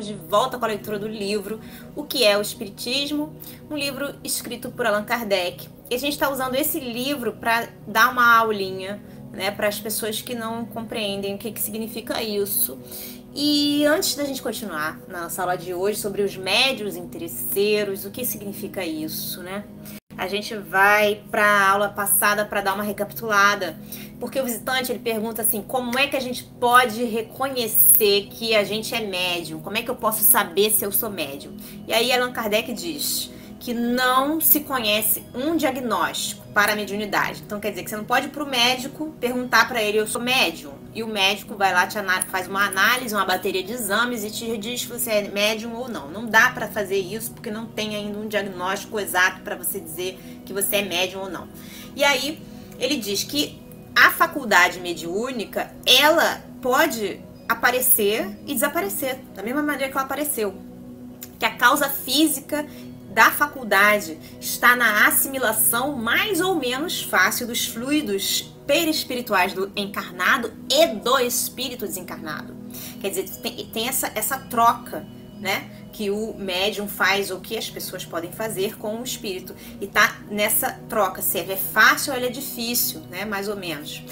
De volta com a leitura do livro O que é o Espiritismo, um livro escrito por Allan Kardec. E a gente está usando esse livro para dar uma aulinha, né, para as pessoas que não compreendem o que significa isso. E antes da gente continuar na nossa aula de hoje sobre os médiuns interesseiros, o que significa isso, né? A gente vai para a aula passada para dar uma recapitulada, porque o visitante ele pergunta assim, como é que a gente pode reconhecer que a gente é médium? Como é que eu posso saber se eu sou médium? E aí Allan Kardec diz que não se conhece um diagnóstico para a mediunidade. Então quer dizer que você não pode ir para o médico perguntar para ele, eu sou médium, e o médico vai lá, faz uma análise, uma bateria de exames e te diz se você é médium ou não. Não dá para fazer isso porque não tem ainda um diagnóstico exato para você dizer que você é médium ou não. E aí ele diz que a faculdade mediúnica, ela pode aparecer e desaparecer, da mesma maneira que ela apareceu. Que a causa física da faculdade está na assimilação mais ou menos fácil dos fluidos perispirituais do encarnado e do espírito desencarnado. Quer dizer, tem essa troca, né, que o médium faz ou que as pessoas podem fazer com o espírito. E tá nessa troca, se ele é fácil ou ele é difícil, né, mais ou menos.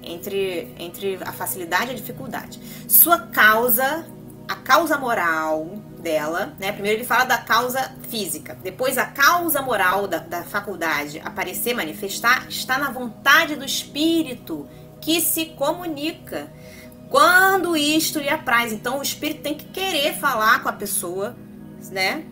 Entre a facilidade e a dificuldade. Sua causa, a causa moral dela, né? Primeiro ele fala da causa física, depois a causa moral da faculdade aparecer, manifestar, está na vontade do espírito que se comunica quando isto lhe apraz. Então o espírito tem que querer falar com a pessoa, né?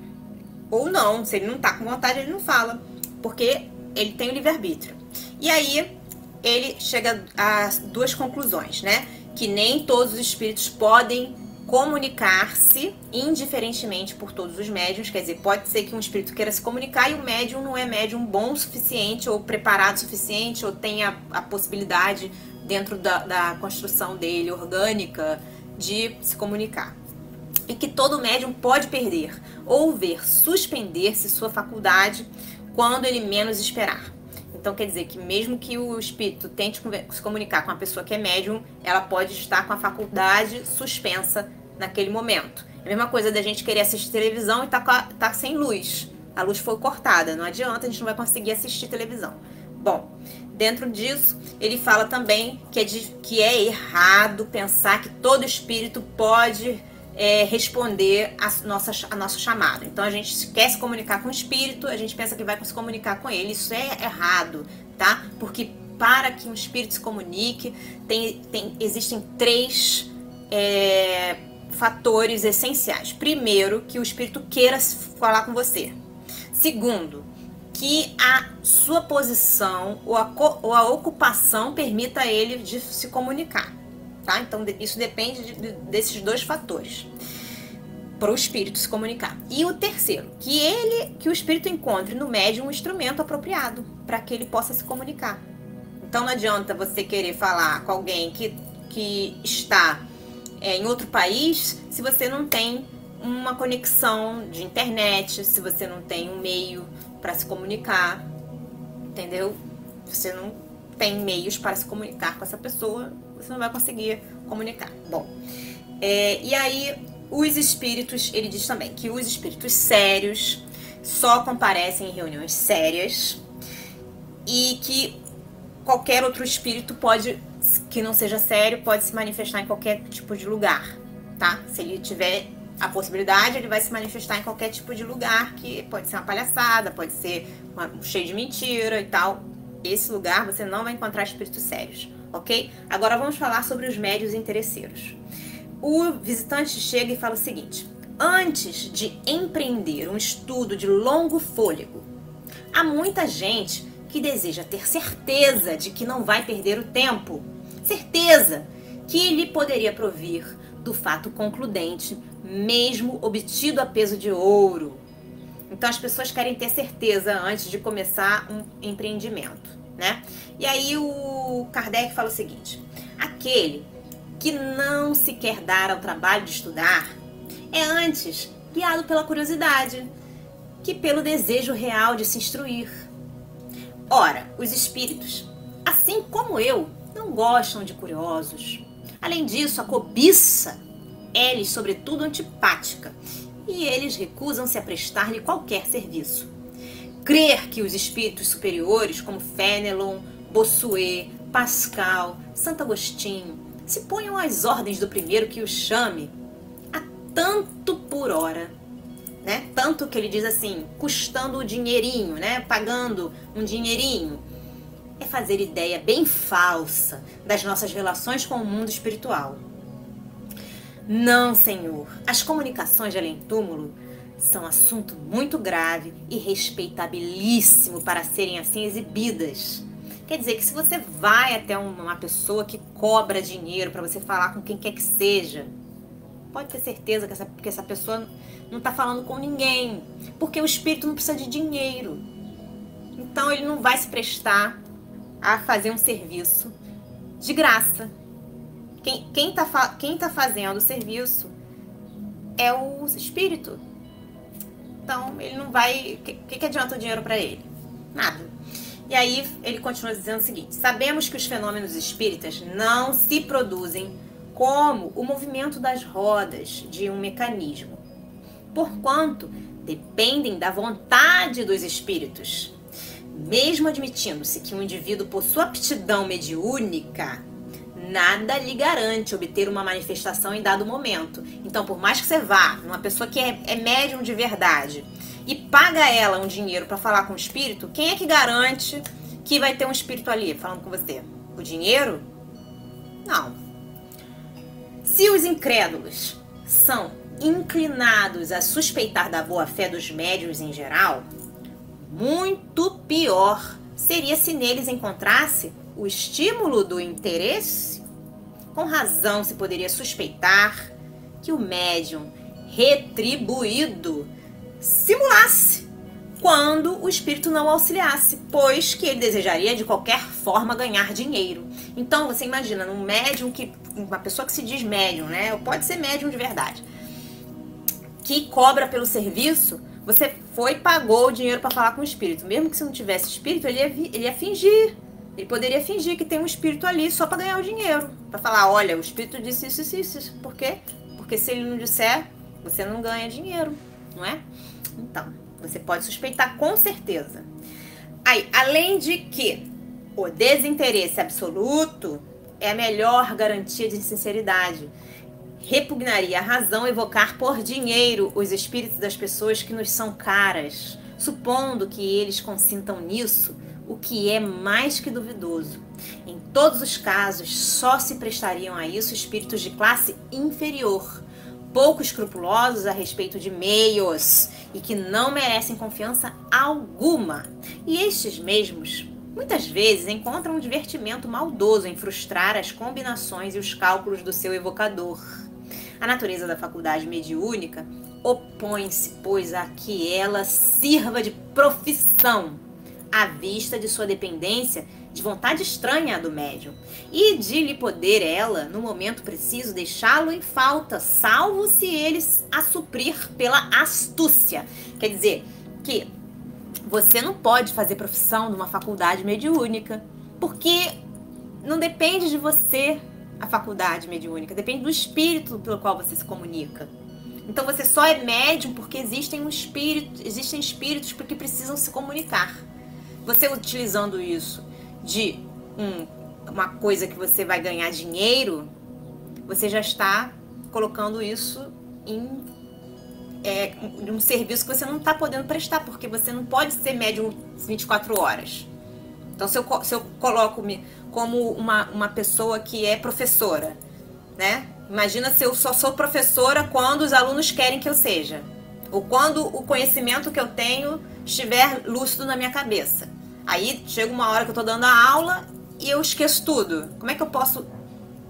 Ou não, se ele não tá com vontade ele não fala, porque ele tem o livre-arbítrio. E aí ele chega a duas conclusões, né? Que nem todos os espíritos podem comunicar-se indiferentemente por todos os médiuns, quer dizer, pode ser que um espírito queira se comunicar e o médium não é médium bom o suficiente ou preparado o suficiente ou tenha a possibilidade dentro da construção dele orgânica de se comunicar. E que todo médium pode perder ou ver suspender-se sua faculdade quando ele menos esperar. Então quer dizer que mesmo que o espírito tente se comunicar com a pessoa que é médium, ela pode estar com a faculdade suspensa naquele momento. É a mesma coisa da gente querer assistir televisão e tá sem luz. A luz foi cortada, não adianta, a gente não vai conseguir assistir televisão. Bom, dentro disso, ele fala também que é errado pensar que todo espírito pode responder a nosso chamado. Então a gente quer se comunicar com o espírito, a gente pensa que vai se comunicar com ele. Isso é errado, tá? Porque para que um espírito se comunique, existem três fatores essenciais. Primeiro, que o espírito queira falar com você. Segundo, que a sua posição ou a ocupação permita a ele de se comunicar. Tá? Então isso depende desses dois fatores para o espírito se comunicar. E o terceiro, que o espírito encontre no médium um instrumento apropriado para que ele possa se comunicar. Então não adianta você querer falar com alguém que está em outro país se você não tem uma conexão de internet, se você não tem um meio para se comunicar, entendeu? Você não tem meios para se comunicar com essa pessoa, você não vai conseguir comunicar. Bom, e aí os espíritos, ele diz também que os espíritos sérios só comparecem em reuniões sérias e que qualquer outro espírito que não seja sério, pode se manifestar em qualquer tipo de lugar, tá? Se ele tiver a possibilidade, ele vai se manifestar em qualquer tipo de lugar, que pode ser uma palhaçada, pode ser cheio de mentira e tal. Esse lugar você não vai encontrar espíritos sérios, ok? Agora vamos falar sobre os médiuns interesseiros. O visitante chega e fala o seguinte: antes de empreender um estudo de longo fôlego, há muita gente que deseja ter certeza de que não vai perder o tempo, certeza que lhe poderia provir do fato concludente, mesmo obtido a peso de ouro. Então as pessoas querem ter certeza antes de começar um empreendimento, né? E aí o Kardec fala o seguinte: aquele que não se quer dar ao trabalho de estudar é antes guiado pela curiosidade que pelo desejo real de se instruir. Ora, os espíritos, assim como eu, não gostam de curiosos. Além disso, a cobiça é-lhes sobretudo antipática, e eles recusam-se a prestar-lhe qualquer serviço. Crer que os espíritos superiores, como Fénelon, Bossuet, Pascal, Santo Agostinho, se ponham às ordens do primeiro que os chame a tanto por hora, né? Tanto que ele diz assim, custando o dinheirinho, né? Pagando um dinheirinho, é fazer ideia bem falsa das nossas relações com o mundo espiritual. Não, Senhor, as comunicações de além-túmulo são assunto muito grave e respeitabilíssimo para serem assim exibidas. Quer dizer que se você vai até uma pessoa que cobra dinheiro para você falar com quem quer que seja, pode ter certeza que essa pessoa não está falando com ninguém, porque o espírito não precisa de dinheiro. Então ele não vai se prestar a fazer um serviço de graça. Quem tá fazendo o serviço é o espírito. Então ele não vai... O que adianta o dinheiro para ele? Nada. E aí ele continua dizendo o seguinte: sabemos que os fenômenos espíritas não se produzem como o movimento das rodas de um mecanismo, porquanto dependem da vontade dos espíritos. Mesmo admitindo-se que um indivíduo possua aptidão mediúnica, nada lhe garante obter uma manifestação em dado momento. Então, por mais que você vá numa pessoa que é médium de verdade e paga ela um dinheiro para falar com o espírito, quem é que garante que vai ter um espírito ali falando com você? O dinheiro? Não. Se os incrédulos são inclinados a suspeitar da boa-fé dos médiuns em geral, muito pior seria se neles encontrasse o estímulo do interesse. Com razão se poderia suspeitar que o médium retribuído simulasse quando o espírito não auxiliasse, pois que ele desejaria de qualquer forma ganhar dinheiro. Então você imagina, um médium uma pessoa que se diz médium, né? Pode ser médium de verdade, que cobra pelo serviço. Você foi e pagou o dinheiro para falar com o espírito. Mesmo que se não tivesse espírito, ele ia fingir. Ele poderia fingir que tem um espírito ali só para ganhar o dinheiro. Para falar, olha, o espírito disse isso, isso, isso. Por quê? Porque se ele não disser, você não ganha dinheiro, não é? Então, você pode suspeitar com certeza. Aí, além de que o desinteresse absoluto é a melhor garantia de sinceridade. Repugnaria a razão evocar por dinheiro os espíritos das pessoas que nos são caras, supondo que eles consintam nisso, o que é mais que duvidoso. Em todos os casos, só se prestariam a isso espíritos de classe inferior, pouco escrupulosos a respeito de meios e que não merecem confiança alguma. E estes mesmos, muitas vezes, encontram um divertimento maldoso em frustrar as combinações e os cálculos do seu evocador. A natureza da faculdade mediúnica opõe-se, pois, a que ela sirva de profissão, à vista de sua dependência de vontade estranha à do médium, e de lhe poder ela, no momento preciso, deixá-lo em falta, salvo se eles a suprir pela astúcia. Quer dizer, que você não pode fazer profissão numa faculdade mediúnica, porque não depende de você a faculdade mediúnica, depende do espírito pelo qual você se comunica. Então você só é médium porque existem espíritos que precisam se comunicar. Você utilizando isso de uma coisa que você vai ganhar dinheiro, você já está colocando isso em um serviço que você não está podendo prestar, porque você não pode ser médium 24 horas. Então, se eu coloco-me como uma pessoa que é professora, né? Imagina se eu só sou professora quando os alunos querem que eu seja, ou quando o conhecimento que eu tenho estiver lúcido na minha cabeça. Aí chega uma hora que eu estou dando a aula e eu esqueço tudo. Como é que eu posso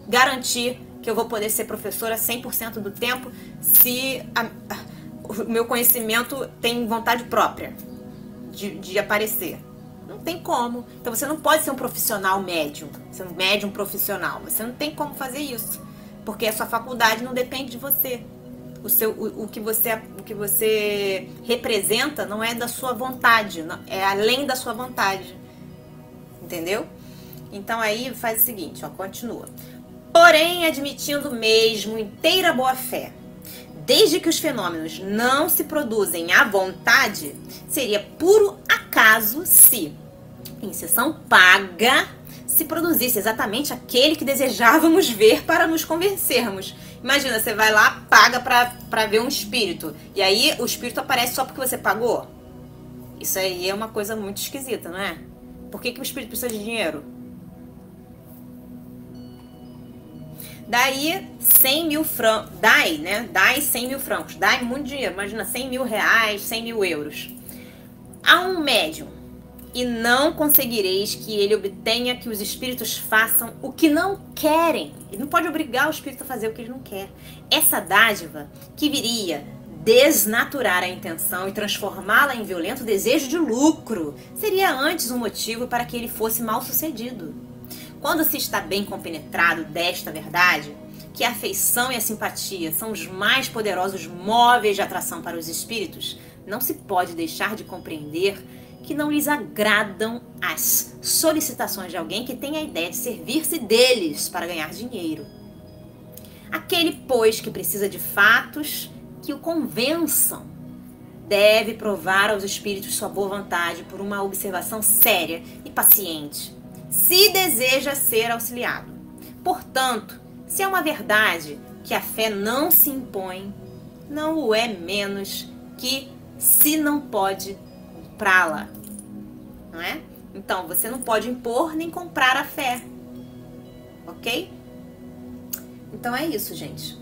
garantir que eu vou poder ser professora 100% do tempo se o meu conhecimento tem vontade própria de aparecer? Não tem como. Então você não pode ser um profissional médium, ser um médium profissional. Você não tem como fazer isso, porque a sua faculdade não depende de você. O que você representa não é da sua vontade, é além da sua vontade. Entendeu? Então aí faz o seguinte, ó, continua. Porém, admitindo mesmo inteira boa-fé, desde que os fenômenos não se produzem à vontade, seria puro acaso se, em sessão paga, se produzisse exatamente aquele que desejávamos ver para nos convencermos. Imagina, você vai lá, paga pra ver um espírito, e aí o espírito aparece só porque você pagou? Isso aí é uma coisa muito esquisita, não é? Por que o espírito precisa de dinheiro? Daí 100 mil francos, dai 100 mil francos, dai muito dinheiro, imagina 100 mil reais, 100 mil euros. A um médium, e não conseguireis que ele obtenha que os espíritos façam o que não querem. Ele não pode obrigar o espírito a fazer o que ele não quer. Essa dádiva que viria desnaturar a intenção e transformá-la em violento desejo de lucro, seria antes um motivo para que ele fosse mal sucedido. Quando se está bem compenetrado desta verdade, que a afeição e a simpatia são os mais poderosos móveis de atração para os espíritos, não se pode deixar de compreender que não lhes agradam as solicitações de alguém que tem a ideia de servir-se deles para ganhar dinheiro. Aquele, pois, que precisa de fatos que o convençam, deve provar aos espíritos sua boa vontade por uma observação séria e paciente, se deseja ser auxiliado. Portanto, se é uma verdade que a fé não se impõe, não o é menos que se não pode comprá-la, não é? Então, você não pode impor nem comprar a fé, ok? Então é isso, gente.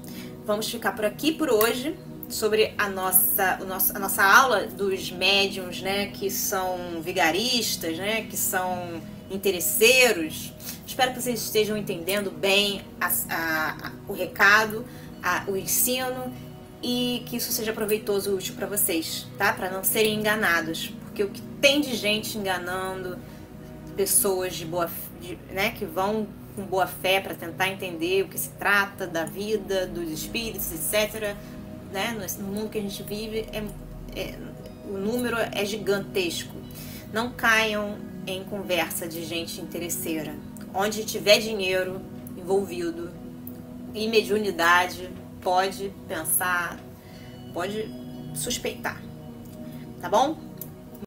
Vamos ficar por aqui por hoje sobre a nossa aula dos médiuns, né, que são vigaristas, né, que são interesseiros. Espero que vocês estejam entendendo bem o recado, o ensino, e que isso seja proveitoso e útil para vocês, tá? Para não serem enganados, porque o que tem de gente enganando pessoas né, que vão com boa fé para tentar entender o que se trata da vida, dos espíritos, etc., né? No mundo que a gente vive, o número é gigantesco. Não caiam em conversa de gente interesseira. Onde tiver dinheiro envolvido e mediunidade, pode pensar, pode suspeitar, tá bom?